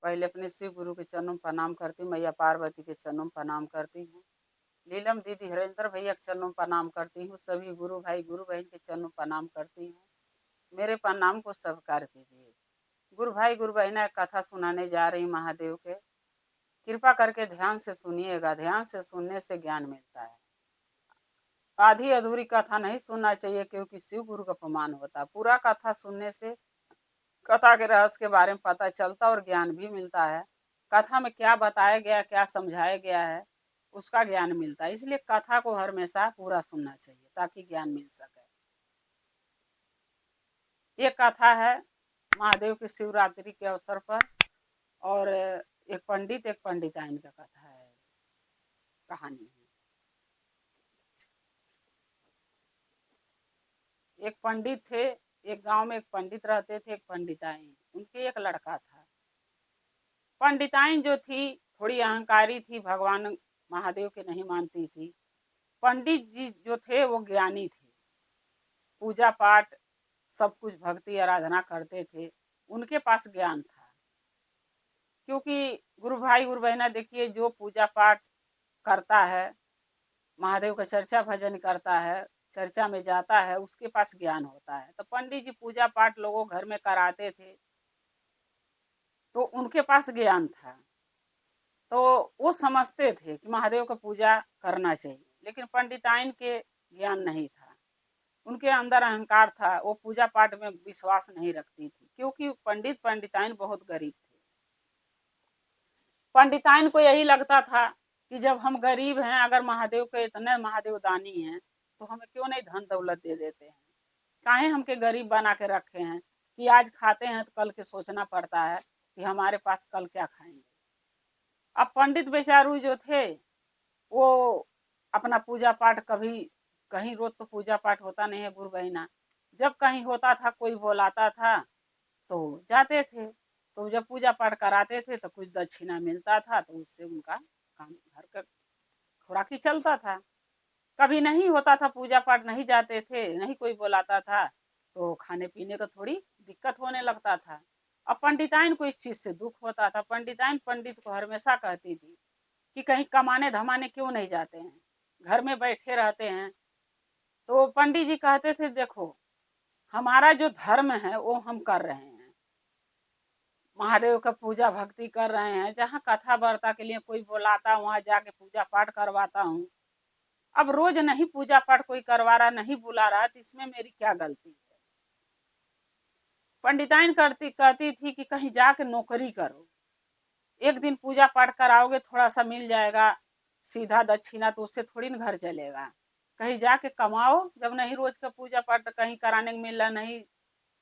पहले अपने शिव गुरु के चरणों में प्रणाम करती हूँ, मैया पार्वती के चरणों में प्रणाम करती हूँ, नीलम दीदी हरेंद्र भैया के चरणों में प्रणाम करती हूँ, सभी गुरु भाई गुरु बहन के चरणों में प्रणाम करती हूँ। मेरे प्रणाम को स्वीकार कीजिए। गुरु भाई गुरु बहना कथा सुनाने जा रही महादेव के, कृपा करके ध्यान से सुनिएगा। ध्यान से सुनने से ज्ञान मिलता है। आधी अधूरी कथा नहीं सुनना चाहिए, क्योंकि शिव गुरु का अपमान होता है। पूरा कथा सुनने से कथा के रहस्य के बारे में पता चलता और ज्ञान भी मिलता है। कथा में क्या बताया गया, क्या समझाया गया है, उसका ज्ञान मिलता है। इसलिए कथा को हमेशा पूरा सुनना चाहिए ताकि ज्ञान मिल सके। ये कथा है महादेव की शिवरात्रि के अवसर पर, और एक पंडित एक पंडिताइन का कथा है, कहानी है। एक पंडित थे, एक गांव में एक पंडित रहते थे, एक पंडिताइन। उनके एक लड़का था। पंडिताइन जो थी थोड़ी अहंकारी थी, भगवान महादेव के नहीं मानती थी। पंडित जी जो थे वो ज्ञानी थे, पूजा पाठ सब कुछ भक्ति आराधना करते थे, उनके पास ज्ञान था। क्योंकि गुरु भाई गुरु बहना देखिए, जो पूजा पाठ करता है, महादेव का चर्चा भजन करता है, चर्चा में जाता है, उसके पास ज्ञान होता है। तो पंडित जी पूजा पाठ लोगों घर में कराते थे, तो उनके पास ज्ञान था। तो वो समझते थे कि महादेव का पूजा करना चाहिए, लेकिन पंडिताइन के ज्ञान नहीं था। उनके अंदर अहंकार था, वो पूजा पाठ में विश्वास नहीं रखती थी, क्योंकि पंडित पंडिताइन बहुत गरीब थे। पंडिताइन को यही लगता था कि जब हम गरीब हैं, अगर महादेव के इतने महादेव दानी हैं, तो हमें क्यों नहीं धन दौलत दे देते हैं। काहे हमके गरीब बना के रखे हैं कि आज खाते हैं तो कल के सोचना पड़ता है कि हमारे पास कल क्या खाएंगे। अब पंडित बेचारू जो थे वो अपना पूजा पाठ, कभी कहीं रोज तो पूजा पाठ होता नहीं है गुरु बहिना, जब कहीं होता था कोई बुलाता था तो जाते थे। तो जब पूजा पाठ कराते थे तो कुछ दक्षिणा मिलता था, तो उससे उनका काम घर का खुराकी चलता था। कभी नहीं होता था, पूजा पाठ नहीं जाते थे, नहीं कोई बुलाता था, तो खाने पीने का थोड़ी दिक्कत होने लगता था। अब पंडिताइन को इस चीज से दुख होता था। पंडिताइन पंडित को हमेशा कहती थी कि कहीं कमाने धमाने क्यों नहीं जाते हैं, घर में बैठे रहते हैं। तो पंडित जी कहते थे, देखो हमारा जो धर्म है वो हम कर रहे हैं, महादेव का पूजा भक्ति कर रहे हैं। जहाँ कथा वार्ता के लिए कोई बुलाता, वहां जाके पूजा पाठ करवाता हूँ। अब रोज नहीं पूजा पाठ कोई करवा रहा, नहीं बुला रहा, तो इसमें मेरी क्या गलती है। पंडिताइन कहती थी कि कहीं जाके नौकरी करो, एक दिन पूजा पाठ कराओगे, थोड़ा सा मिल जाएगा सीधा दक्षिणा, तो उससे थोड़ी ना घर चलेगा। कहीं जाके कमाओ, जब नहीं रोज का पूजा पाठ कहीं कराने को मिल रहा, नहीं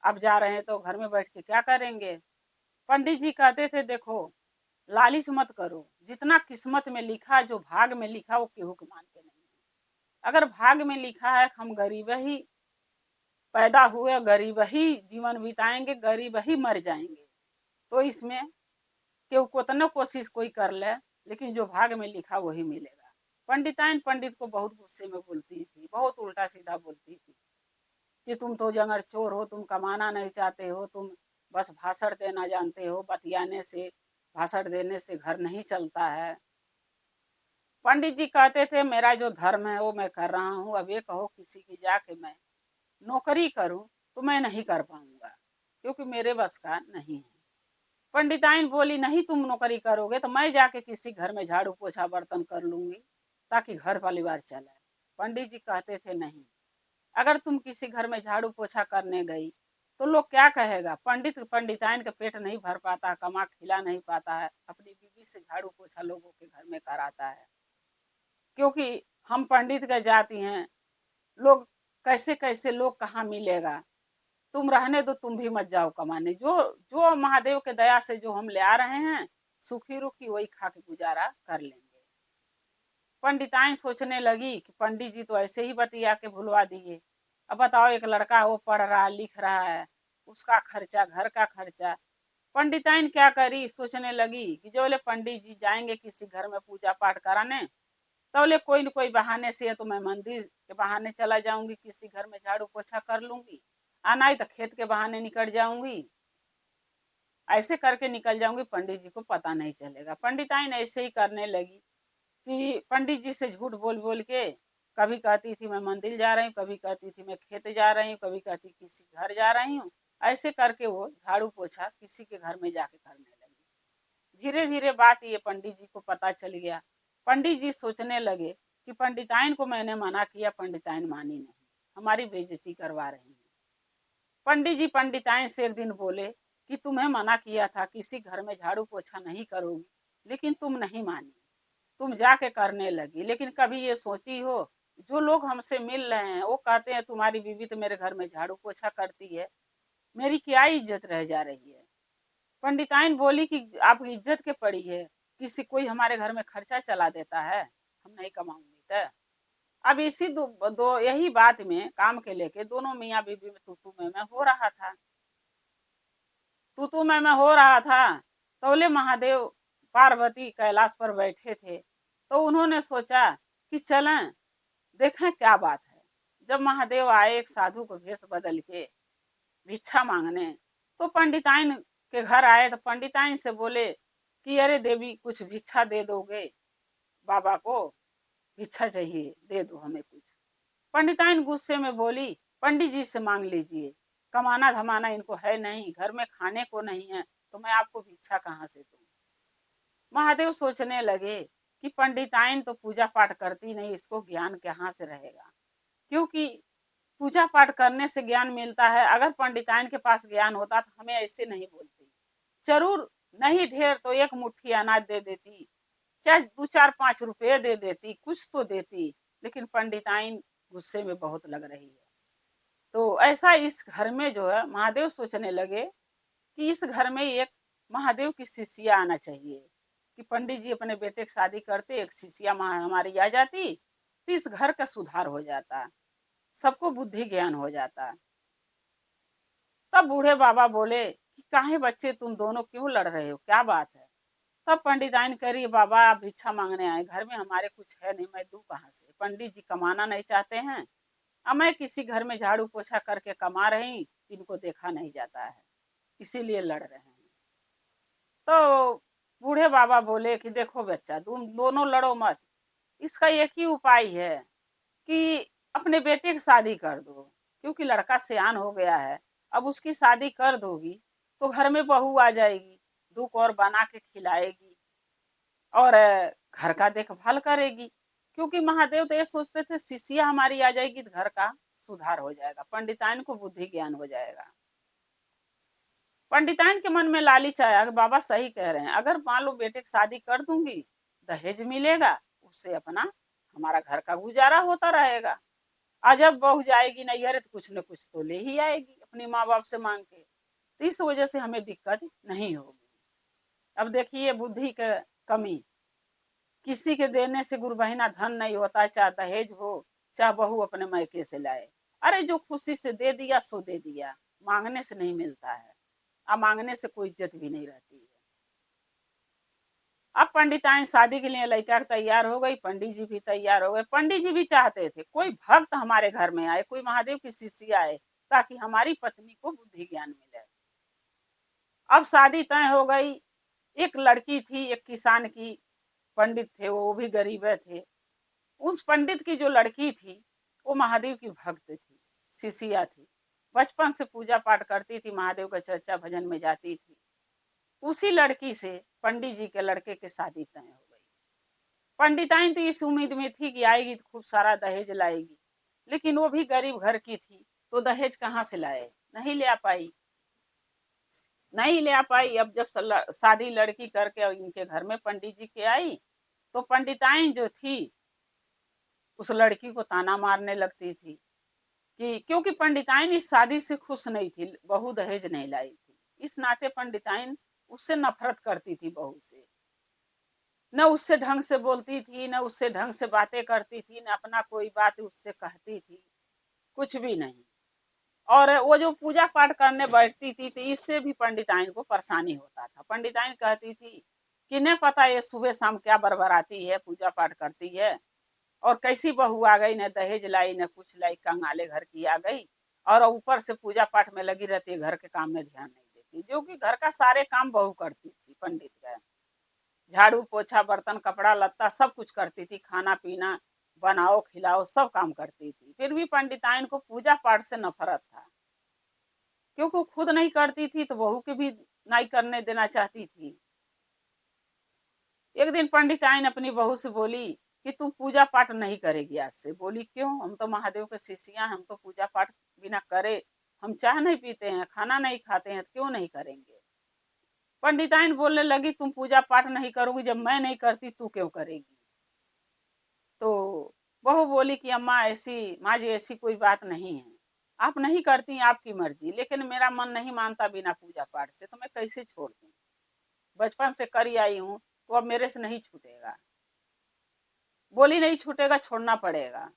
अब जा रहे हैं तो घर में बैठ के क्या करेंगे। पंडित जी कहते थे, देखो लालच मत करो, जितना किस्मत में लिखा, जो भाग में लिखा, वो केहू के मानते नहीं है। अगर भाग में लिखा है हम गरीब ही पैदा हुए, गरीब ही जीवन बिताएंगे, गरीब ही मर जाएंगे, तो इसमें केहू कितना कोशिश कोई कर ले, लेकिन जो भाग में लिखा वही मिलेगा। पंडिताइन पंडित को बहुत गुस्से में बोलती थी, बहुत उल्टा सीधा बोलती थी कि तुम तो जंगर चोर हो, तुम कमाना नहीं चाहते हो, तुम बस भाषण देना जानते हो, बतियाने से भाषण देने से घर नहीं चलता है। पंडित जी कहते थे, मेरा जो धर्म है वो मैं कर रहा हूँ, अब ये कहो किसी की जाके मैं नौकरी करूं तो मैं नहीं कर पाऊंगा, क्योंकि मेरे बस का नहीं है। पंडिताइन बोली, नहीं तुम नौकरी करोगे तो मैं जाके किसी घर में झाड़ू पोछा बर्तन कर लूंगी, ताकि घर परिवार चले। पंडित जी कहते थे, नहीं, अगर तुम किसी घर में झाड़ू पोछा करने गई तो लोग क्या कहेगा। पंडित पंडिताइन का पेट नहीं भर पाता, कमा खिला नहीं पाता है, अपनी बीवी से झाड़ू पोछा लोगों के घर में कराता है, क्योंकि हम पंडित के जाति हैं। लोग कैसे कैसे लोग कहाँ मिलेगा, तुम रहने दो, तुम भी मत जाओ कमाने, जो जो महादेव के दया से जो हम ले आ रहे हैं सुखी रुखी वही खा के गुजारा कर लेंगे। पंडिताइन सोचने लगी कि पंडित जी तो ऐसे ही बतिया के भुलवा दिए। अब बताओ, एक लड़का वो पढ़ रहा लिख रहा है, उसका खर्चा, घर का खर्चा। पंडिताइन क्या करी, सोचने लगी कि जो ले पंडित जी जाएंगे किसी घर में पूजा पाठ कराने, तो बोले कोई न कोई बहाने से, तो मैं मंदिर के बहाने चला जाऊंगी, किसी घर में झाड़ू पोछा कर लूंगी, आना ही तो खेत के बहाने निकल जाऊंगी। ऐसे करके निकल जाऊंगी, पंडित जी को पता नहीं चलेगा। पंडिताइन ऐसे ही करने लगी कि पंडित जी से झूठ बोल बोल के कभी कहती थी मैं मंदिर जा रही हूँ, कभी कहती थी मैं खेत जा रही हूँ, कभी कहती किसी घर जा रही हूँ। ऐसे करके वो झाड़ू पोछा किसी के घर में जाके करने लगी। धीरे धीरे बात ये पंडित जी को पता चल गया। पंडित जी सोचने लगे कि पंडिताइन को मैंने मना किया, पंडिताइन मानी नहीं, हमारी बेइज्जती करवा रही है। पंडित जी पंडिताइन से एक दिन बोले कि तुम्हें मना किया था किसी घर में झाड़ू पोछा नहीं करोगी, लेकिन तुम नहीं मानी, तुम जाके करने लगी। लेकिन कभी ये सोची हो, जो लोग हमसे मिल रहे हैं वो कहते हैं तुम्हारी बीवी तो मेरे घर में झाड़ू पोछा करती है, मेरी क्या इज्जत रह जा रही है। पंडिताइन बोली कि आप इज्जत के पड़ी है, किसी कोई हमारे घर में खर्चा चला देता है, हम नहीं कमाऊंगी तो। अब इसी दो यही बात में काम के लेके दोनों मियाँ बीवी में तू मैं हो रहा था। तू मैं हो रहा था। तौले महादेव पार्वती कैलाश पर बैठे थे, तो उन्होंने सोचा कि चलें देखें क्या बात है। जब महादेव आए एक साधु को भेष बदल के भिक्षा मांगने, तो पंडिताइन के घर आए तो पंडिताइन से बोले कि अरे देवी कुछ भिक्षा दे दोगे, बाबा को भिक्षा चाहिए, दे दो हमें कुछ। पंडिताइन गुस्से में बोली पंडित जी से मांग लीजिए, कमाना धमाना इनको है नहीं, घर में खाने को नहीं है, तो मैं आपको भिक्षा कहाँ से दूं। महादेव सोचने लगे कि पंडिताइन तो पूजा पाठ करती नहीं, इसको ज्ञान कहाँ से रहेगा, क्योंकि पूजा पाठ करने से ज्ञान मिलता है। अगर पंडिताइन के पास ज्ञान होता तो हमें ऐसे नहीं बोलती, जरूर नहीं ढेर तो एक मुट्ठी अनाज दे देती, चाहे 2-4-5 रुपये दे देती, कुछ तो देती। लेकिन पंडिताइन गुस्से में बहुत लग रही है। तो ऐसा इस घर में जो है महादेव सोचने लगे कि इस घर में एक महादेव की शिष्या आना चाहिए, कि पंडित जी अपने बेटे की शादी करते, एक शिष्या हमारी आ जाती तो इस घर का सुधार हो जाता, सबको बुद्धि ज्ञान हो जाता। तब बूढ़े बाबा बोले कि काहे बच्चे तुम दोनों क्यों लड़ रहे हो, क्या बात है। तब पंडिताइन कह रही बाबा आप भिक्षा मांगने आए, घर में हमारे कुछ है नहीं, मैं दूं कहाँ से। पंडित जी कमाना नहीं चाहते हैं, अब मैं किसी घर में झाड़ू पोछा करके कमा रही, इनको देखा नहीं जाता है, इसीलिए लड़ रहे हैं। तो बूढ़े बाबा बोले कि देखो बच्चा तुम दोनों लड़ो मत, इसका एक ही उपाय है कि अपने बेटे की शादी कर दो, क्योंकि लड़का सियान हो गया है। अब उसकी शादी कर दोगी तो घर में बहू आ जाएगी, दुख और बना के खिलाएगी और घर का देखभाल करेगी। क्योंकि महादेव तो ये सोचते थे शिष्या हमारी आ जाएगी तो घर का सुधार हो जाएगा, पंडिताइन को बुद्धि ज्ञान हो जाएगा। पंडिताइन के मन में लालच आया कि बाबा सही कह रहे हैं, अगर मान लो बेटे की शादी कर दूंगी, दहेज मिलेगा, उससे अपना हमारा घर का गुजारा होता रहेगा। आज जब बहू जाएगी नैहर तो कुछ न कुछ तो ले ही आएगी अपने माँ बाप से मांग के, तो इस वजह से हमें दिक्कत नहीं होगी। अब देखिए बुद्धि का कमी, किसी के देने से गुरु बहिना धन नहीं होता, चाहे दहेज हो चाहे बहू अपने मायके से लाए। अरे जो खुशी से दे दिया सो दे दिया, मांगने से नहीं मिलता है, अब मांगने से कोई इज्जत भी नहीं रहती है। अब पंडिताइन शादी के लिए लड़का तैयार हो गई, पंडित जी भी तैयार हो गए। पंडित जी भी चाहते थे कोई भक्त हमारे घर में आए, कोई महादेव की शिष्य आए, ताकि हमारी पत्नी को बुद्धि ज्ञान मिले। अब शादी तय हो गई। एक लड़की थी, एक किसान की, पंडित थे वो भी गरीब थे। उस पंडित की जो लड़की थी वो महादेव की भक्त थी, शिष्या थी, बचपन से पूजा पाठ करती थी, महादेव का चर्चा भजन में जाती थी। उसी लड़की से पंडित जी के लड़के की शादी तय हो गई। पंडिताइन तो इस उम्मीद में थी कि आएगी तो खूब सारा दहेज लाएगी, लेकिन वो भी गरीब घर की थी, तो दहेज कहाँ से लाए, नहीं ले आ पाई, नहीं ले आ पाई। अब जब शादी लड़की करके इनके घर में पंडित जी के आई, तो पंडिताइन जो थी उस लड़की को ताना मारने लगती थी, कि क्योंकि पंडिताइन इस शादी से खुश नहीं थी, बहू दहेज नहीं लाई थी, इस नाते पंडिताइन उससे नफरत करती थी, बहू से न उससे ढंग से बोलती थी, न उससे ढंग से बातें करती थी, न अपना कोई बात उससे कहती थी, कुछ भी नहीं। और वो जो पूजा पाठ करने बैठती थी तो इससे भी पंडिताइन को परेशानी होता था। पंडिताइन कहती थी कि नहीं पता ये सुबह शाम क्या बरबराती है, पूजा पाठ करती है, और कैसी बहू आ गई, न दहेज लाई न कुछ लाई, कंगाले घर की आ गई, और ऊपर से पूजा पाठ में लगी रहती है, घर के काम में ध्यान नहीं देती। थी, जो कि घर का सारे काम बहू करती थी। पंडित का झाड़ू पोछा बर्तन कपड़ा लत्ता सब कुछ करती थी, खाना पीना बनाओ खिलाओ सब काम करती थी। फिर भी पंडिताइन को पूजा पाठ से नफरत था, क्योंकि वो खुद नहीं करती थी तो बहू के भी नहीं करने देना चाहती थी। एक दिन पंडिताइन अपनी बहू से बोली कि तुम पूजा पाठ नहीं करेगी आज से। बोली क्यों? हम तो महादेव के शिष्या, हम तो पूजा पाठ बिना करे, हम चाय नहीं पीते हैं, खाना नहीं खाते हैं, तो क्यों नहीं करेंगे? पंडिताइन बोलने लगी तुम पूजा पाठ नहीं करोगी, जब मैं नहीं करती तू क्यों करेगी? तो बहू बोली कि अम्मा ऐसी, माँ जी ऐसी कोई बात नहीं है, आप नहीं करती आपकी मर्जी, लेकिन मेरा मन नहीं मानता बिना पूजा पाठ से, तो मैं कैसे छोड़ दूँ? बचपन से करी आई हूँ तो अब मेरे से नहीं छूटेगा। बोली नहीं छूटेगा, छोड़ना पड़ेगा।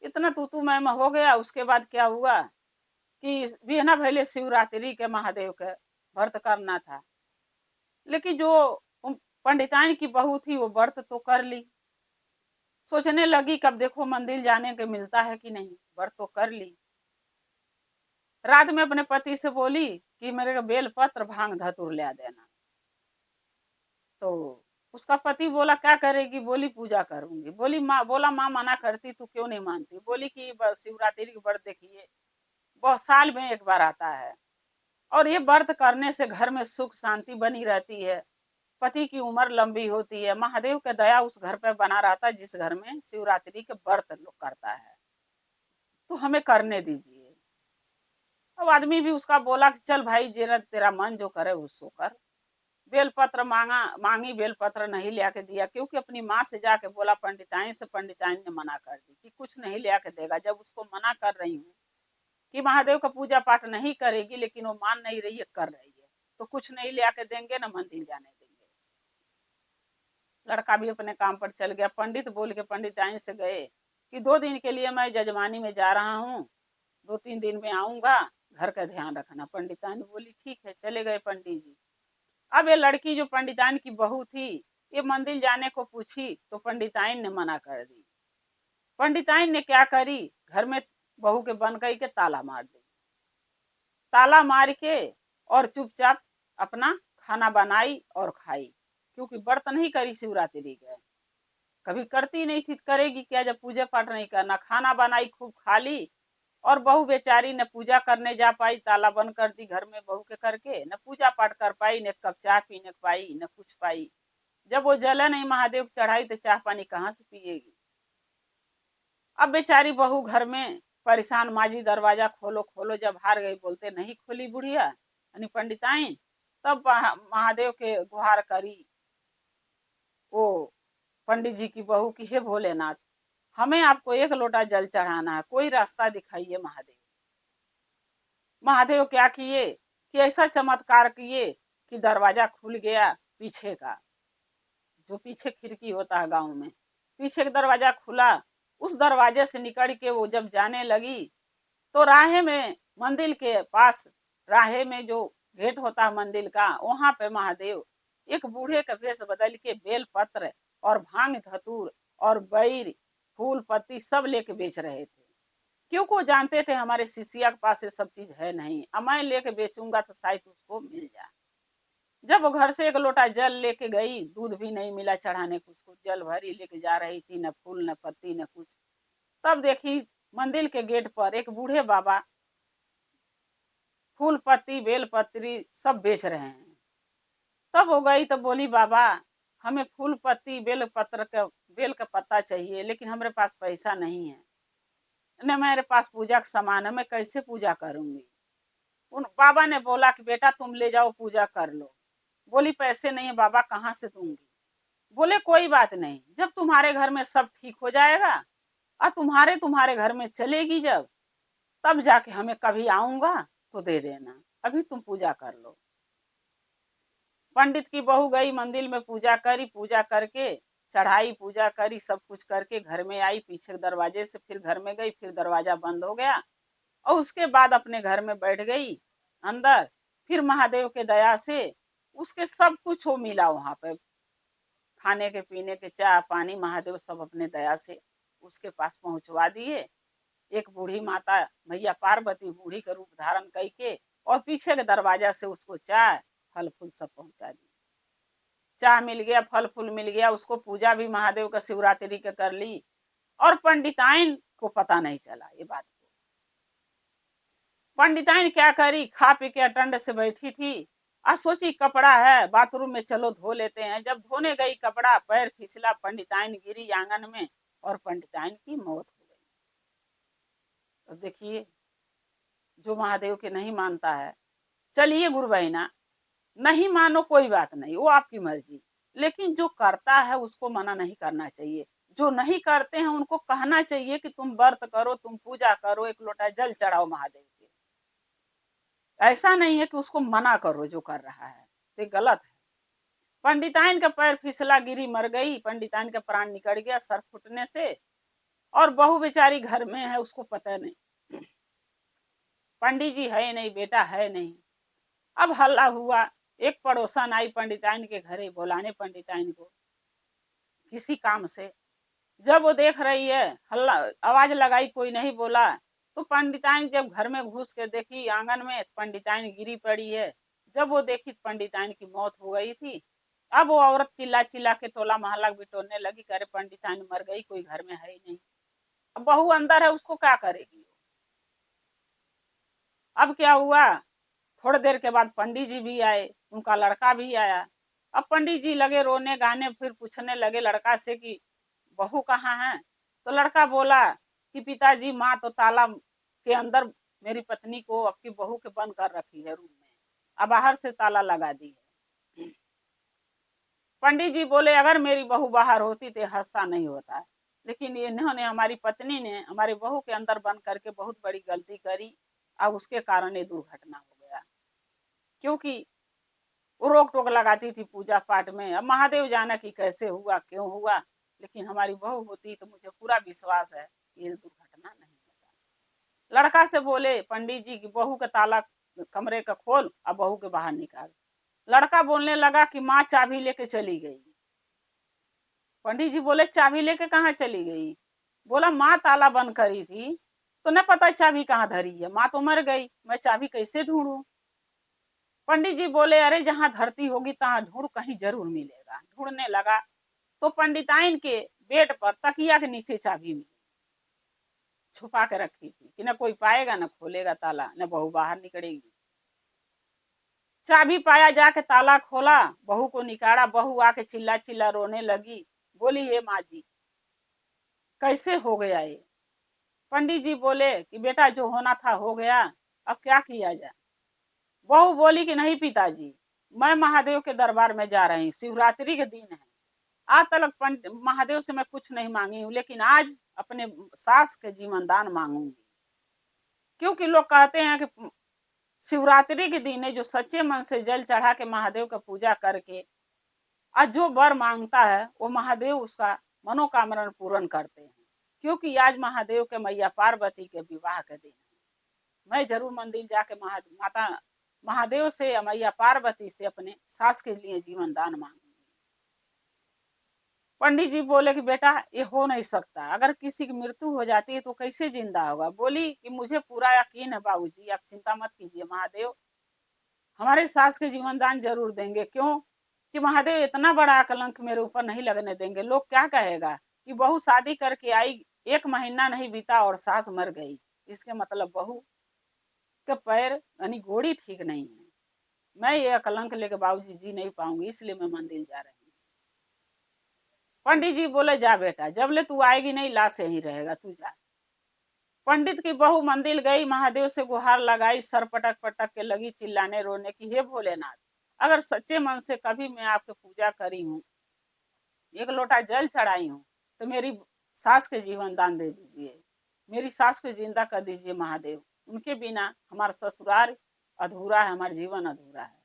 इतना तू मैं हो गया। उसके बाद क्या हुआ कि बिहना भैले शिवरात्रि के महादेव के व्रत करना था, लेकिन जो पंडिताइन की बहू थी वो व्रत तो कर ली। सोचने लगी कब देखो मंदिर जाने के मिलता है कि नहीं, व्रत तो कर ली। रात में अपने पति से बोली कि मेरे को बेल पत्र भांग धतूर ले देना। तो उसका पति बोला क्या करेगी? बोली पूजा करूंगी। बोली माँ, बोला माँ मना करती तू क्यों नहीं मानती? बोली कि शिवरात्रि की व्रत देखिए बहुत साल में एक बार आता है, और ये व्रत करने से घर में सुख शांति बनी रहती है, पति की उम्र लंबी होती है, महादेव का दया उस घर पर बना रहता है जिस घर में शिवरात्रि के व्रत लोग करता है, तो हमें करने दीजिए। अब आदमी भी उसका बोला कि चल भाई जेरा तेरा मन जो करे उसको कर। बेलपत्र मांगी, बेलपत्र नहीं ले आके दिया, क्योंकि अपनी माँ से जाके बोला पंडिताइन से, पंडिताइन ने मना कर दी कि कुछ नहीं ले आके देगा। जब उसको मना कर रही हूँ कि महादेव का पूजा पाठ नहीं करेगी, लेकिन वो मान नहीं रही है, कर रही है, तो कुछ नहीं ले आके देंगे ना मंदिर जाने देंगे। लड़का भी अपने काम पर चल गया। पंडित बोल के पंडिताइन से गए कि 2 दिन के लिए मैं जजमानी में जा रहा हूँ, 2-3 दिन में आऊंगा, घर का ध्यान रखना। पंडिताइन बोली ठीक है। चले गए पंडित जी। अब ये लड़की जो पंडिताइन की बहू थी, ये मंदिर जाने को पूछी तो पंडिताइन ने मना कर दी। पंडिताइन ने क्या करी, घर में बहू के बन गई के ताला मार दी। ताला मार के और चुपचाप अपना खाना बनाई और खाई, क्योंकि व्रत नहीं करी शिवरात्रि के, कभी करती नहीं थी, करेगी क्या जब पूजा पाठ नहीं करना। खाना बनाई, खूब खा ली, और बहू बेचारी न पूजा करने जा पाई, ताला बंद कर दी घर में बहू के करके, न पूजा पाठ कर पाई, न कप चाय पीने पाई, न कुछ पाई। जब वो जला नहीं महादेव चढ़ाई तो चाय पानी कहाँ से पिएगी? अब बेचारी बहू घर में परेशान, माजी दरवाजा खोलो खोलो, जब हार गई, बोलते नहीं खोली बुढ़िया यानी पंडिताइन, तब महादेव के गुहार करी वो पंडित जी की बहू की, हे भोलेनाथ हमें आपको 1 लोटा जल चढ़ाना है, कोई रास्ता दिखाइए महादेव। महादेव क्या किए कि ऐसा चमत्कार किए कि दरवाजा खुल गया पीछे का, जो पीछे खिड़की होता है गांव में, पीछे का दरवाजा खुला। उस दरवाजे से निकल के वो जब जाने लगी तो राहे में, मंदिर के पास राहे में जो गेट होता है मंदिर का, वहां पे महादेव एक बूढ़े का भेष बदल के बेल पत्र और भांग धतूर और बैर फूल पत्ती सब लेके बेच रहे थे, क्योंकि वो जानते थे हमारे शिष्या के पास ये सब चीज है नहीं, अब मैं लेके बेचूंगा तो शायद उसको मिल जाए। जब वो घर से 1 लोटा जल लेके गई, दूध भी नहीं मिला चढ़ाने को, उसको जल भरी लेके जा रही थी, न फूल न पत्ती न कुछ। तब देखी मंदिर के गेट पर एक बूढ़े बाबा फूल पत्ती बेल पत्री सब बेच रहे हैं। तब हो गई तो बोली बाबा हमें फूल पत्ती बेल पत्र का, बेल का पत्ता चाहिए, लेकिन हमारे पास पैसा नहीं है, न मेरे पास पूजा का सामान है, मैं कैसे पूजा करूंगी? उन बाबा ने बोला कि बेटा तुम ले जाओ पूजा कर लो। बोली पैसे नहीं है बाबा, कहाँ से दूंगी? बोले कोई बात नहीं, जब तुम्हारे घर में सब ठीक हो जाएगा और तुम्हारे तुम्हारे घर में चलेगी जब, तब जाके हमें कभी आऊंगा तो दे देना, अभी तुम पूजा कर लो। पंडित की बहू गई मंदिर में, पूजा करी, पूजा करके चढ़ाई, पूजा करी, सब कुछ करके घर में आई, पीछे दरवाजे से फिर घर में गई, फिर दरवाजा बंद हो गया, और उसके बाद अपने घर में बैठ गई अंदर। फिर महादेव के दया से उसके सब कुछ हो मिला वहां पे, खाने के पीने के चाय पानी, महादेव सब अपने दया से उसके पास पहुंचवा दिए। एक बूढ़ी माता मैया पार्वती बूढ़ी का रूप धारण करके और पीछे के दरवाजा से उसको चाय फल फूल सब पहुंचा दी। चाय मिल गया, फल फूल मिल गया, उसको पूजा भी महादेव का शिवरात्रि के कर ली और पंडिताइन को पता नहीं चला ये बात को। पंडिताइन क्या करी, खा पी के अटंड से बैठी थी। आज सोची कपड़ा है बाथरूम में, चलो धो लेते हैं। जब धोने गई कपड़ा, पैर फिसला, पंडिताइन गिरी आंगन में और पंडिताइन की मौत हो गई। तो देखिए, जो महादेव के नहीं मानता है, चलिए गुरु बहिना नहीं मानो कोई बात नहीं, वो आपकी मर्जी, लेकिन जो करता है उसको मना नहीं करना चाहिए। जो नहीं करते हैं उनको कहना चाहिए कि तुम व्रत करो, तुम पूजा करो, एक लोटा जल चढ़ाओ महादेव के। ऐसा नहीं है कि उसको मना करो जो कर रहा है, तो गलत है। पंडिताइन का पैर फिसला, गिरी, मर गई। पंडिताइन का प्राण निकल गया सर फूटने से, और बहू बेचारी घर में है, उसको पता नहीं पंडित जी है नहीं, बेटा है नहीं। अब हल्ला हुआ, एक पड़ोसन आई पंडिताइन के घरे बुलाने पंडिताइन को किसी काम से। जब वो देख रही है, हल्ला आवाज लगाई, कोई नहीं बोला, तो पंडिताइन जब घर में घुस के देखी आंगन में, पंडिताइन गिरी पड़ी है। जब वो देखी पंडिताइन की मौत हो गई थी। अब वो औरत चिल्ला चिल्ला के टोला मोहल्ला बिटोरने लगी, करे पंडिताइन मर गई, कोई घर में है ही नहीं। अब बहू अंदर है, उसको क्या करेगी। अब क्या हुआ, थोड़ी देर के बाद पंडित जी भी आए, उनका लड़का भी आया। अब पंडित जी लगे रोने गाने, फिर पूछने लगे लड़का से कि बहू कहाँ है। तो लड़का बोला कि पिताजी, माँ तो ताला के अंदर मेरी पत्नी को, आपकी बहू के बंद कर रखी है रूम में, अब बाहर से ताला लगा दी है। पंडित जी बोले अगर मेरी बहू बाहर होती तो हादसा नहीं होता, लेकिन इन्होंने, हमारी पत्नी ने हमारी बहू के अंदर बंद करके बहुत बड़ी गलती करी, अब उसके कारण ये दुर्घटना हो गया। क्योंकि वो रोक टोक लगाती थी पूजा पाठ में। अब महादेव जाने की कैसे हुआ, क्यों हुआ, लेकिन हमारी बहू होती तो मुझे पूरा विश्वास है ये दुर्घटना नहीं होता। लड़का से बोले पंडित जी की बहू का ताला कमरे का खोल, अब बहू के बाहर निकाल। लड़का बोलने लगा कि माँ चाबी लेके चली गई। पंडित जी बोले चाबी लेके कहाँ चली गई। बोला माँ ताला बंद करी थी तो न पता चाबी कहाँ धरी है, माँ तो मर गई, मैं चाबी कैसे ढूंढूं। पंडित जी बोले अरे जहाँ धरती होगी तहाँ ढूंढ, कहीं जरूर मिलेगा। ढूंढने लगा तो पंडिताइन के बेड पर तकिया के नीचे चाबी मिली, छुपा के रखी थी कि न कोई पाएगा, न खोलेगा ताला, न बहू बाहर निकलेगी। चाबी पाया, जाके ताला खोला, बहू को निकाला। बहू आके चिल्ला चिल्ला रोने लगी, बोली हे माँ जी कैसे हो गया ये। पंडित जी बोले कि बेटा जो होना था हो गया, अब क्या किया जाए। बहू बोली कि नहीं पिताजी, मैं महादेव के दरबार में जा रही हूँ, शिवरात्रि के दिन है, आज तक महादेव से मैं कुछ नहीं मांगी हूँ, लेकिन आज अपने सास के जीवन दान मांगूंगी। क्योंकि लोग कहते हैं कि शिवरात्रि के दिन है, जो सच्चे मन से जल चढ़ा के महादेव का पूजा करके आज जो वर मांगता है वो महादेव उसका मनोकामना पूर्ण करते हैं। क्योंकि आज महादेव के मैया पार्वती के विवाह के दिन है। मैं जरूर मंदिर जाके माता महादेव से या मैया पार्वती से अपने सास के लिए जीवन दान मांगूंगी। पंडित जी बोले कि बेटा ये हो नहीं सकता, अगर किसी की मृत्यु हो जाती है तो कैसे जिंदा होगा। बोली कि मुझे पूरा यकीन है बाबूजी, आप चिंता मत कीजिए, महादेव हमारे सास के जीवन दान जरूर देंगे। क्यों कि महादेव इतना बड़ा कलंक मेरे ऊपर नहीं लगने देंगे। लोग क्या कहेगा कि बहू शादी करके आई, 1 महीना नहीं बीता और सास मर गई, इसके मतलब बहू के पैर यानी घोड़ी ठीक नहीं है। मैं ये कलंक लेके बाबूजी जी नहीं पाऊंगी, इसलिए मैं मंदिर जा रही हूँ। पंडित जी बोले जा बेटा, जब ले तू आएगी नहीं लाश यहीं रहेगा, तू जा। पंडित की बहू मंदिर गई, महादेव से गुहार लगाई, सर पटक पटक के लगी चिल्लाने रोने की, हे भोलेनाथ अगर सच्चे मन से कभी मैं आपकी पूजा करी हूँ, 1 लोटा जल चढ़ाई हूँ, तो मेरी सास के जीवन दान दे दीजिए, मेरी सास को जिंदा कर दीजिए महादेव, उनके बिना हमारा ससुराल अधूरा है, हमारा जीवन अधूरा है।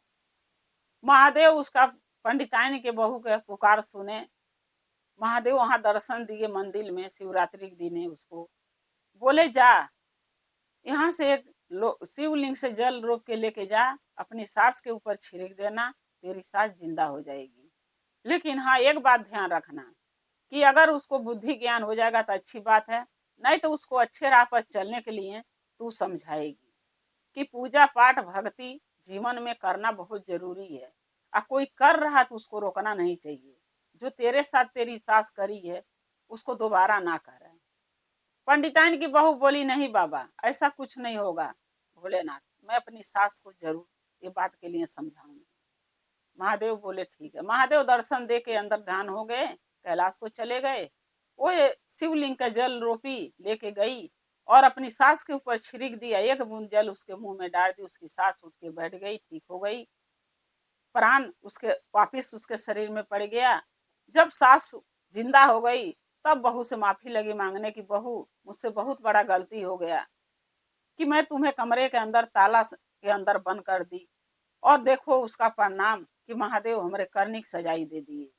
महादेव उसका पंडिताइन के बहू के पुकार सुने, महादेव वहां दर्शन दिए मंदिर में, शिवरात्रि के दिन है उसको बोले जा यहाँ से एक शिवलिंग से जल रोक के लेके जा, अपनी सास के ऊपर छिड़क देना, तेरी सास जिंदा हो जाएगी। लेकिन हाँ एक बात ध्यान रखना कि अगर उसको बुद्धि ज्ञान हो जाएगा तो अच्छी बात है, नहीं तो उसको अच्छे राह पर चलने के लिए तू समझाएगी। कि पूजा पाठ भक्ति जीवन में करना बहुत जरूरी है। कोई कर रहा तो उसको रोकना नहीं चाहिए। जो तेरे साथ तेरी सास करी है उसको दोबारा ना करे। पंडिताइन की बहू बोली, नहीं बाबा, ऐसा कुछ नहीं होगा भोलेनाथ, मैं अपनी सास को जरूर ये बात के लिए समझाऊंगी। महादेव बोले ठीक है। महादेव दर्शन दे के अंदर ध्यान हो गए, कैलाश को चले गए। वो शिवलिंग का जल रोपी लेके गई और अपनी सास के ऊपर छिड़क दिया। एक बूंद जल उसके मुंह में डाल दी। उसकी सास उठ के बैठ गई, ठीक हो गई। प्राण उसके वापिस उसके शरीर में पड़ गया। जब सास जिंदा हो गई तब बहू से माफी लगी मांगने की, बहू मुझसे बहुत बड़ा गलती हो गया कि मैं तुम्हें कमरे के अंदर ताला के अंदर बंद कर दी, और देखो उसका परिणाम कि महादेव हमारे करनी की सजाई दे दिए।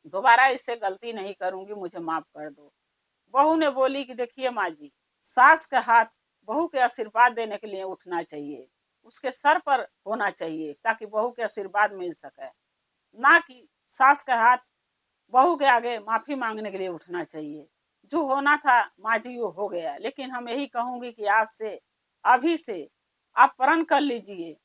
दोबारा इससे गलती नहीं करूंगी, मुझे माफ कर दो। बहू ने बोली कि देखिए माँ जी, सास का हाथ बहू के आशीर्वाद देने के लिए उठना चाहिए, उसके सर पर होना चाहिए ताकि बहू के आशीर्वाद मिल सके, ना कि सास का हाथ बहू के आगे माफी मांगने के लिए उठना चाहिए। जो होना था माँ जी वो हो गया, लेकिन हम यही कहूंगी कि आज से, अभी से आप प्रण कर लीजिए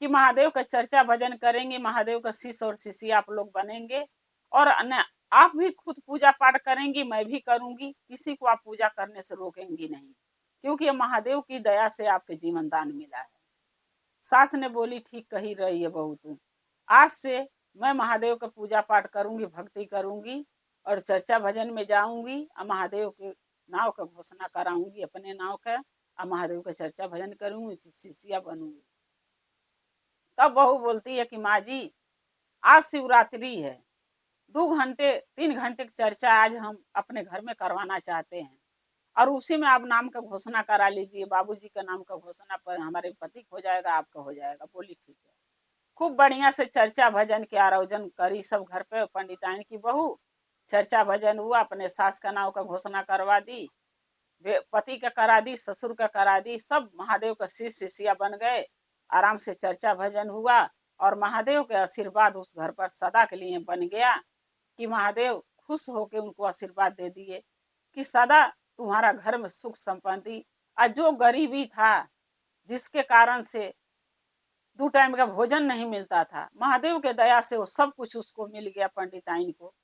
कि महादेव का चर्चा भजन करेंगे, महादेव का शिष्य और शिष्य आप लोग बनेंगे, और आप भी खुद पूजा पाठ करेंगी, मैं भी करूंगी, किसी को आप पूजा करने से रोकेंगी नहीं, क्योंकि ये महादेव की दया से आपके जीवन दान मिला है। सास ने बोली ठीक कही रही है बहू तुम, आज से मैं महादेव का पूजा पाठ करूंगी, भक्ति करूंगी, और चर्चा भजन में जाऊंगी, और महादेव के नाव का घोषणा कराऊंगी, अपने नाव का, और महादेव का चर्चा भजन करूंगी, शिष्या बनूंगी। तब बहू बोलती है कि माँ जी, आज शिवरात्रि है, 2 घंटे 3 घंटे की चर्चा आज हम अपने घर में करवाना चाहते हैं, और उसी में आप नाम का घोषणा करा लीजिए, बाबूजी का नाम का घोषणा पर हमारे पति हो जाएगा, आपका हो जाएगा। बोली ठीक है। खूब बढ़िया से चर्चा भजन के आयोजन करी सब घर पे। पंडिताइन की बहू, चर्चा भजन हुआ, अपने सास का नाम का घोषणा करवा दी, पति का करा दी, ससुर का करा दी, सब महादेव का शिष्य शिष्या बन गए। आराम से चर्चा भजन हुआ, और महादेव के आशीर्वाद उस घर पर सदा के लिए बन गया कि महादेव खुश होकर उनको आशीर्वाद दे दिए कि सदा तुम्हारा घर में सुख संपत्ति, और जो गरीबी था जिसके कारण से 2 टाइम का भोजन नहीं मिलता था, महादेव के दया से वो सब कुछ उसको मिल गया। पंडिताइन को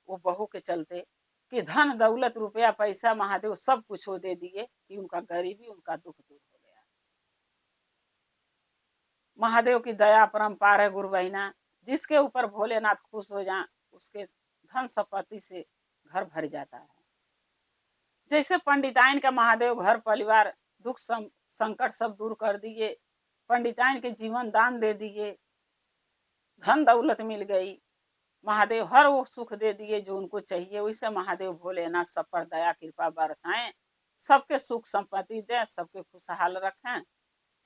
वो बहू के चलते कि धन दौलत रुपया पैसा महादेव सब कुछ वो दे दिए कि उनका गरीबी उनका दुख दूर हो गया। महादेव की दया परम्पार है गुरु बहिना, जिसके ऊपर भोलेनाथ खुश हो जाए उसके धन संपत्ति से घर भर जाता है। जैसे पंडिताइन का महादेव घर परिवार दुख संकट सब दूर कर दिए, पंडिताइन के जीवन दान दे दिए, धन दौलत मिल गई, महादेव हर वो सुख दे दिए जो उनको चाहिए। वैसे महादेव भोलेनाथ सब पर दया कृपा बरसाएं, सबके सुख संपत्ति दें, सबके खुशहाल रखें।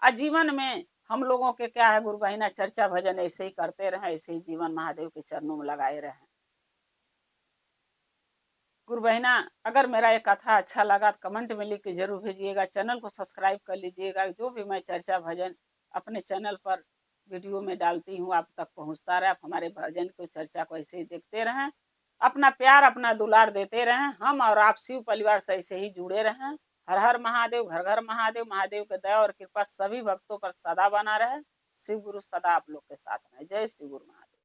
और जीवन में हम लोगों के क्या है गुरु बहिना, चर्चा भजन ऐसे ही करते रहें, ऐसे ही जीवन महादेव के चरणों में लगाए रहें। गुरु बहिना, अगर मेरा ये कथा अच्छा लगा तो कमेंट में लिख के जरूर भेजिएगा, चैनल को सब्सक्राइब कर लीजिएगा। जो भी मैं चर्चा भजन अपने चैनल पर वीडियो में डालती हूँ आप तक पहुँचता रहे। आप हमारे भजन को चर्चा को ऐसे ही देखते रहें, अपना प्यार अपना दुलार देते रहें। हम और आप शिव परिवार से ऐसे ही जुड़े रहें। हर हर महादेव, घर घर महादेव। महादेव की दया और कृपा सभी भक्तों पर सदा बना रहे। शिव गुरु सदा आप लोग के साथ रहे। जय शिव गुरु महादेव।